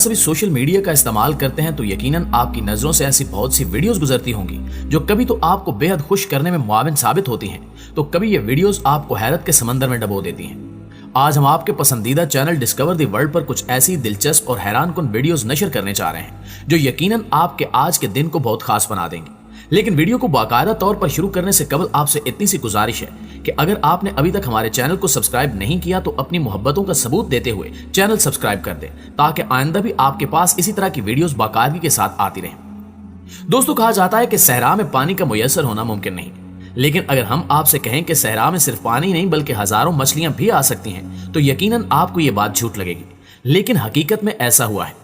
सभी social media का इस्तेमाल करते हैं तो यकीनन आपकी नजरों से ऐसी बहुत सी वीडियोस गुजरती होंगी जो कभी तो आपको बेहद खुश करने में मुआविन साबित होती हैं, तो कभी ये वीडियोस आपको हैरत के समंदर में डबो देती हैं। आज हम आपके पसंदीदा चैनल डिस्कवर द वर्ल्ड पर कुछ ऐसी दिलचस्प और हैरानकुन वीडियोस नशर करने जा रहे हैं जो यकीनन आपके आज के दिन को बहुत खास बना देंगे। लेकिन वीडियो को बाकायदा तौर पर शुरू करने से कबल आपसे इतनी सी गुजारिश है कि अगर आपने अभी तक हमारे चैनल को सब्सक्राइब नहीं किया तो अपनी मोहब्बतों का सबूत देते हुए चैनल सब्सक्राइब कर दें, ताकि आइंदा भी आपके पास इसी तरह की वीडियोस बाकायदगी के साथ आती रहें। दोस्तों, कहा जाता है कि सहरा में पानी का मुयस्सर होना मुमकिन नहीं, लेकिन अगर हम आपसे कहें कि सहरा में सिर्फ पानी नहीं बल्कि हजारों मछलियां भी आ सकती हैं तो यकीनन आपको ये बात झूठ लगेगी, लेकिन हकीकत में ऐसा हुआ है।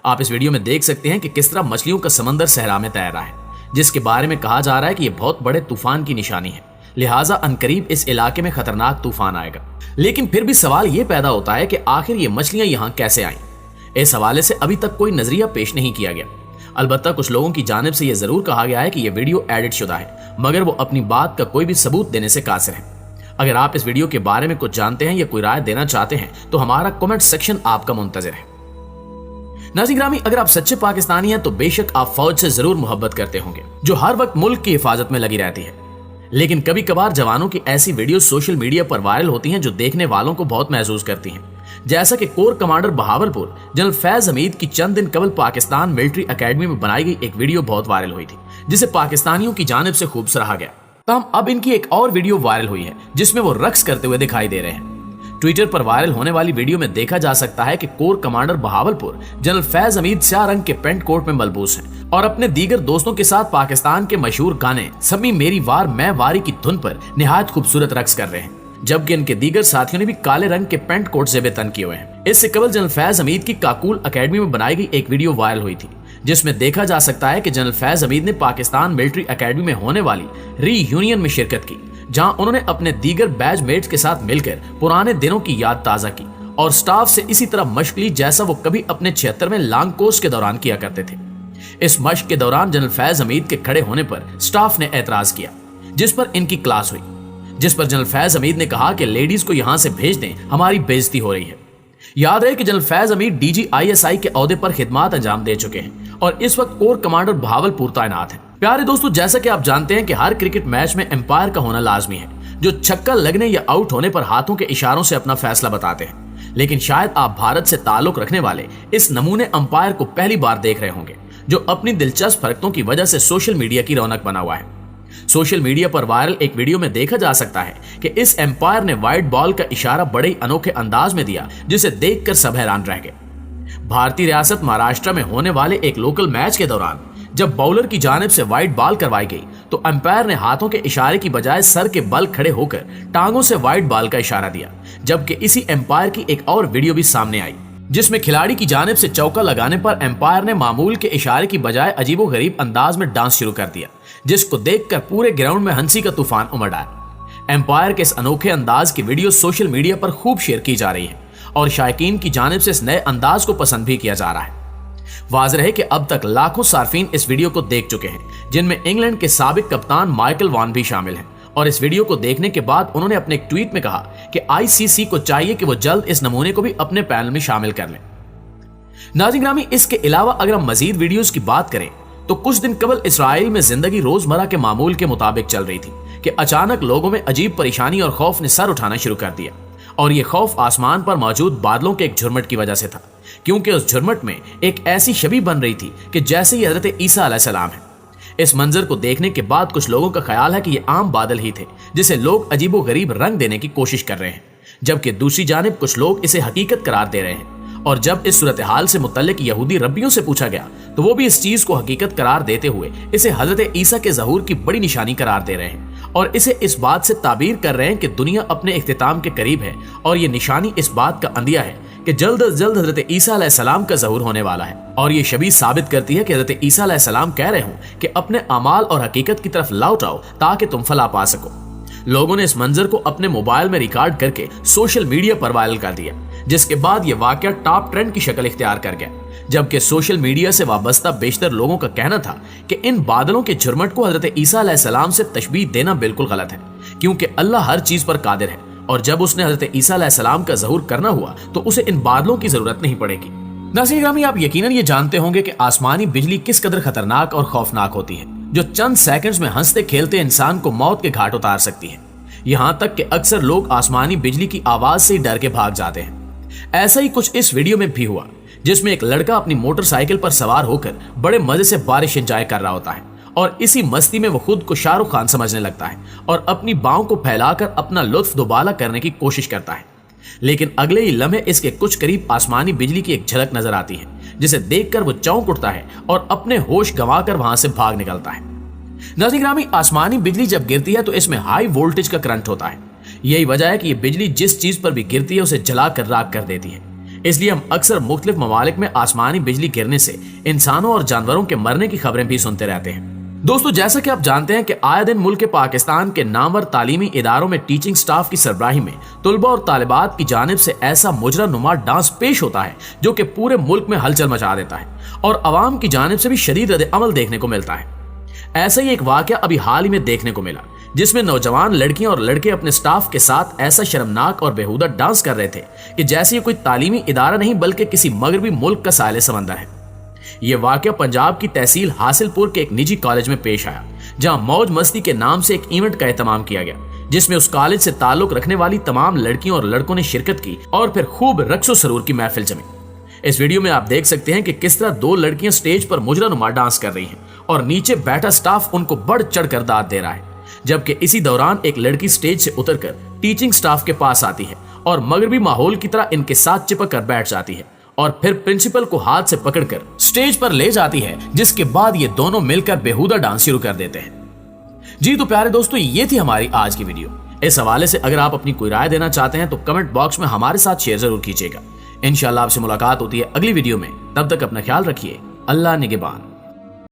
आप इस वीडियो में देख सकते हैं कि किस तरह मछलियों का समंदर सहरा में तैर रहा है, जिसके बारे में कहा जा रहा है कि यह बहुत बड़े तूफान की निशानी है, लिहाजा अनकरीब इस इलाके में खतरनाक तूफान आएगा। लेकिन फिर भी सवाल यह पैदा होता है कि आखिर ये मछलियां यहां कैसे आईं। इस हवाले से अभी तक कोई नजरिया पेश नहीं किया गया। अलबत्ता कुछ लोगों की जानिब से यह जरूर कहा गया है कि यह वीडियो एडिट शुदा है, मगर वो अपनी बात का कोई भी सबूत देने से कासिर है। अगर आप इस वीडियो के बारे में कुछ जानते हैं या कोई राय देना चाहते हैं तो हमारा कमेंट सेक्शन आपका मुंतजिर है। नाज़रीन ग्रामी, अगर आप सच्चे पाकिस्तानी हैं तो बेशक आप फौज से जरूर मोहब्बत करते होंगे जो हर वक्त मुल्क की हिफाजत में लगी रहती है। लेकिन कभी कभार जवानों की ऐसी वीडियो सोशल मीडिया पर वायरल होती हैं जो देखने वालों को बहुत महसूस करती हैं। जैसा कि core commander Bahawalpur general Faiz Hamid की चंद दिन कबल पाकिस्तान मिलिट्री एकेडमी में बनाई गई एक वीडियो बहुत वायरल हुई थी, जिसे पाकिस्तानियों की जानिब से खूब सराहा गया। तमाम अब इनकी एक और वीडियो वायरल हुई है जिसमें वो रक्स करते हुए दिखाई दे रहे हैं। ट्विटर पर वायरल होने वाली वीडियो में देखा जा सकता है कि core commander Bahawalpur general Faiz Hamid स्याह रंग के पेंट कोट में मलबूस हैं और अपने दीगर दोस्तों के साथ पाकिस्तान के मशहूर गाने समी मेरी वार मैं वारी की धुन पर निहायत खूबसूरत रक्स कर रहे हैं, जबकि इनके दीगर साथियों ने भी काले रंग के पेंट कोट से बेतन किए हुए हैं। इससे कबल जनरल फैज हमीद की काकूल अकेडमी में बनाई गई एक वीडियो वायरल हुई थी, जिसमें देखा जा सकता है कि जनरल फैज हमीद ने पाकिस्तान मिलिट्री एकेडमी में होने वाली रीयूनियन में शिरकत की, जहां उन्होंने अपने दीगर बैच मेट्स के साथ मिलकर पुराने दिनों की याद ताजा की और स्टाफ से इसी तरह मशक ली जैसा वो कभी अपने 76वें लॉन्ग कोर्स के दौरान किया करते थे। इस मशक के दौरान जनरल फैज हमीद के खड़े होने पर स्टाफ ने एतराज किया, जिस पर इनकी क्लास हुई, जिस पर जनरल फैज हमीद ने कहा कि लेडीज को यहां से भेज दें, हमारी बेइज्जती हो रही है। याद रहे कि जनरल फैज हमीद DGISI के ओहदे पर खिदमात अंजाम दे चुके हैं और इस वक्त कोर कमांडर बहावलपुर तैनात है। प्यारे दोस्तों, जैसा कि आप जानते हैं कि हर क्रिकेट मैच में एम्पायर का होना लाजमी है, जो छक्का लगने या आउट होने पर हाथों के इशारों से अपना फैसला बताते हैं। लेकिन शायद आप भारत से ताल्लुक रखने वाले इस नमूने अंपायर को पहली बार देख रहे होंगे, जो अपनी दिलचस्प हरकतों की वजह से सोशल मीडिया की रौनक बना हुआ है। सोशल मीडिया पर वायरल एक वीडियो में देखा जा सकता है कि इस एम्पायर ने वाइट बॉल का इशारा बड़े ही अनोखे अंदाज में दिया, जिसे देखकर सब हैरान रह गए। भारतीय रियासत महाराष्ट्र में होने वाले एक लोकल मैच के दौरान जब बॉलर की जानिब से वाइट बॉल करवाई गई तो अंपायर ने हाथों के इशारे की बजाय सर के बल खड़े होकर टांगों से वाइट बॉल का इशारा दिया। जबकि इसी अंपायर की एक और वीडियो भी सामने आई, जिसमें खिलाड़ी की जानिब से चौका लगाने पर अंपायर ने मामूल के इशारे की बजाय अजीबोगरीब अंदाज में डांस शुरू कर दिया, जिसको देखकर पूरे ग्राउंड में हंसी का तूफान उमड़ आया। अंपायर के इस अनोखे अंदाज की वीडियो सोशल मीडिया पर खूब शेयर की जा रही है और शायकीन की जानिब से इस नए अंदाज को पसंद भी किया जा रहा है। वाज़ेह है कि अब तक लाखों सार्फिन इस वीडियो को देख चुके हैं, जिनमें इंग्लैंड के साबिक कप्तान माइकल वॉन भी शामिल हैं। और इस वीडियो को देखने के बाद उन्होंने अपने एक ट्वीट में कहा कि ICC को चाहिए कि वो जल्द इस नमूने को भी अपने पैनल में शामिल कर लें। नाज़रीन ग्रामी, इसके अलावा अगर हम मजीद वीडियोस की बात करें तो कुछ दिन कबल इसराइल में जिंदगी रोजमर्रा के मामूल के मुताबिक चल रही थी कि अचानक लोगों में अजीब परेशानी और खौफ ने सर उठाना शुरू कर दिया। और ये खौफ आसमान पर मौजूद बादलों के एक झुरमट की वजह से था, क्योंकि उस झुरमट में एक ऐसी शबीह बन रही थी कि जैसे ही हजरत ईसा अलैहिस्सलाम है। इस मंजर को देखने के बाद कुछ लोगों का ख्याल है कि ये आम बादल ही थे जिसे लोग अजीबो गरीब रंग देने की कोशिश कर रहे हैं, जबकि दूसरी जानिब कुछ लोग इसे हकीकत करार दे रहे हैं। और जब इस सूरत हाल से मुतल्लिक यहूदी रब्बियों से पूछा गया तो वो भी इस चीज को हकीकत करार देते हुए इसे हजरत ईसा के ज़हूर की बड़ी निशानी करार दे रहे हैं और इसे इस बात से ताबीर कर रहे हैं कि दुनिया अपने इख्तिताम के करीब है और ये निशानी इस बात का अंदिया है कि जल्द अज जल्द हजरत ईसा अलैहिस्सलाम का ज़हूर होने वाला है। और ये शबीह साबित करती है कि हजरत ईसा अलैहिस्सलाम कह रहे हों कि अपने अमाल और हकीकत की तरफ लौट आओ ताकि तुम फलाह पा सको। लोगों ने इस मंजर को अपने मोबाइल में रिकॉर्ड करके सोशल मीडिया पर वायरल कर दिया, जिसके बाद यह वाकया टॉप ट्रेंड की शक्ल इख्तियार कर गया। जबकि सोशल मीडिया से वाबस्ता बेशतर लोगों का कहना था कि इन बादलों के झुरमट को हजरत ईसा अलैहिस्सलाम से तशबीह देना बिल्कुल गलत है, क्योंकि अल्लाह हर चीज पर कादिर है और जब उसने हजरत ईसा अलैहिस्सलाम का ज़हूर करना हुआ तो उसे इन बादलों की जरूरत नहीं पड़ेगी। नाज़रीन ग्रामी, आप यकीनन ये जानते होंगे कि आसमानी बिजली किस कदर खतरनाक और खौफनाक होती है, जो चंद सेकंड्स में हंसते खेलते इंसान को मौत के घाट उतार सकती है। यहाँ तक कि अक्सर लोग आसमानी बिजली की आवाज से ही डर के भाग जाते हैं। ऐसा ही कुछ इस वीडियो में भी हुआ, जिसमें एक लड़का अपनी मोटरसाइकिल पर सवार होकर बड़े मजे से बारिश एंजॉय कर रहा होता है और इसी मस्ती में वो खुद को शाहरुख खान समझने लगता है और अपनी बाहों को फैलाकर अपना लुत्फ दोबाला करने की कोशिश करता है। लेकिन अगले ही लम्हे इसके कुछ करीब आसमानी बिजली की एक झलक नजर आती है, जिसे देखकर वो चौंक उठता है और अपने होश गंवाकर वहां से भाग निकलता है। नाज़रीन ग्रामी, आसमानी बिजली जब गिरती है तो इसमें हाई वोल्टेज का करंट होता है। यही वजह है कि ये बिजली जिस चीज पर भी गिरती है उसे जलाकर राख कर देती है। इसलिए हम अक्सर मुख्तलिफ ममालिक में आसमानी बिजली गिरने से इंसानों और जानवरों के मरने की खबरें भी सुनते रहते हैं। दोस्तों, जैसा कि आप जानते हैं कि आए दिन मुल्क पाकिस्तान के नामवर तालीमी इदारों में टीचिंग स्टाफ की सरबराही में तुलबा और तालिबात की जानिब से ऐसा मुजरा नुमा डांस पेश होता है जो कि पूरे मुल्क में हलचल मचा देता है और अवाम की जानिब से भी शदीद रद्द-ए-अमल देखने को मिलता है। ऐसा ही एक वाकया अभी हाल ही में देखने को मिला, जिसमें नौजवान लड़कियां और लड़के अपने स्टाफ के साथ ऐसा शर्मनाक और बेहुदा डांस कर रहे थे कि जैसे ये कोई तालीमी इदारा नहीं बल्कि किसी मगरबी मुल्क का साहिल समंदर है। ये वाकया पंजाब की तहसील हासिलपुर के एक निजी कॉलेज में पेश आया, जहां मौज मस्ती के नाम से एक इवेंट का एहतमाम किया गया, जिसमें उस कॉलेज से ताल्लुक रखने वाली तमाम लड़कियों और लड़कों ने शिरकत की और फिर खूब रक्सो सरूर की महफिल जमी। इस वीडियो में आप देख सकते हैं कि किस तरह दो लड़कियां स्टेज पर मुजरा नुमा डांस कर रही हैं और नीचे बैठा स्टाफ उनको बढ़ चढ़ कर दाद दे रहा है, जबकि इसी दौरान एक लड़की स्टेज से उतरकर टीचिंग स्टाफ के पास आती है और मगरबी माहौल की तरह इनके साथ चिपक कर बैठ जाती है और फिर प्रिंसिपल को हाथ से पकड़कर स्टेज पर ले जाती है, जिसके बाद ये दोनों मिलकर बेहुदा डांस शुरू कर देते हैं। जी तो प्यारे दोस्तों, ये थी हमारी आज की वीडियो। इस हवाले से अगर आप अपनी कोई राय देना चाहते हैं तो कमेंट बॉक्स में हमारे साथ शेयर जरूर कीजिएगा। इंशाल्लाह आपसे मुलाकात होती है अगली वीडियो में। तब तक अपना ख्याल रखिए। अल्लाह निगहबान।